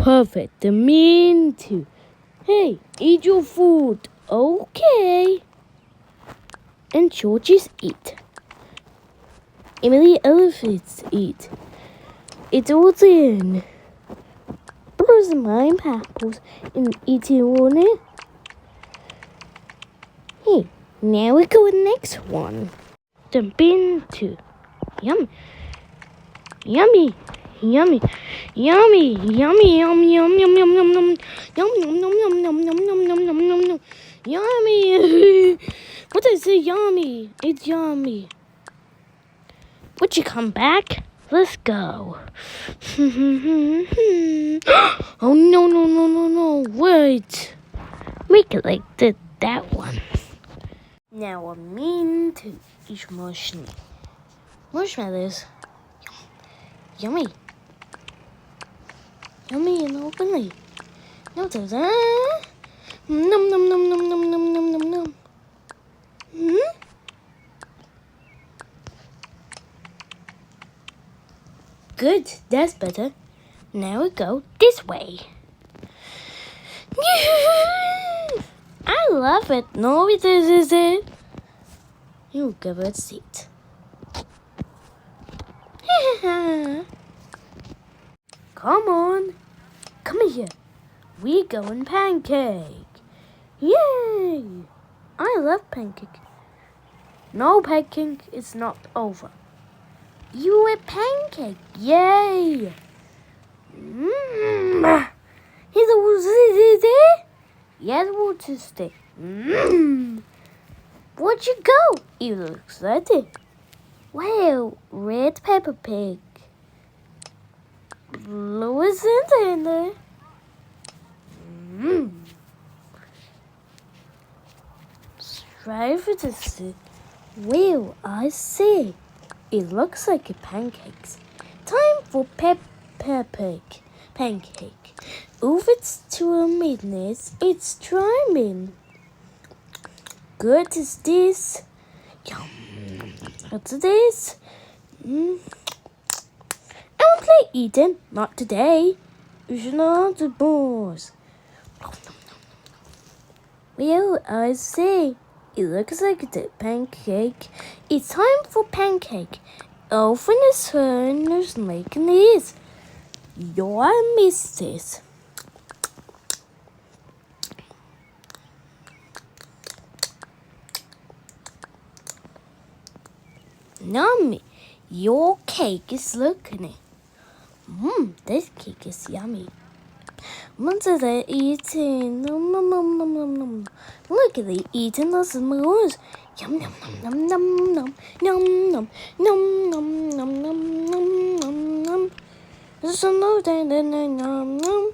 perfect. The mean too. Hey, eat your food. Okay. And Georges eat. Emily elephants eat. It's all in. Bruce mine apples and eating on it. Hey, now we go to the next one. The bin too. Yum. Yummy. Yummy. Yummy. Yummy. Yum yum yum yum yum yum. Yum yum yum yum yum yum yum yum yum yum yum. Yummy. What is it? Yummy. It's yummy. Would you come back? Let's go. Oh no no no no no. Wait. Make it like that one. Now I'm mean to eat marshmallows. Yummy. Yummy and openly. No, there's Num num num num num num num num num. Good, that's better. Now we go this way. I love it. No, it is it. You give it a seat. Come on. Come here. We going pancake. Yay! I love pancake. No, pancake is not over. You a pancake. Yay! Here's a there. Yes, we'll just stay. Where'd you go? You look excited. Wow, red pepper pig. Blue is in there. Strive to see. Well, I see. It looks like a pancake. Time for pepper pig. Pancake. If it's 2 minutes, it's timing. Good is this. Yum. What's this? I won't play eating. Not today. You should not the balls. Well, I say. It looks like a pancake. It's time for pancake. Open the sun is making this. Your missus. Yummy. Your cake is looking it. This cake is yummy. Once they're eating, nom, nom, nom, nom, nom, nom. Look at they eating the s'mores. Yum yum yum yum yum yum yum yum yum yum yum yum yum yum. There's a no day then yum yum.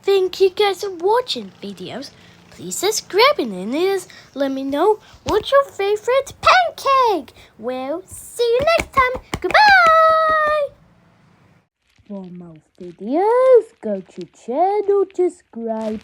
Thank you guys for watching videos. Please subscribe and let me know what's your favorite pancake. Well, see you next time. Goodbye. For more videos, go to channel, subscribe.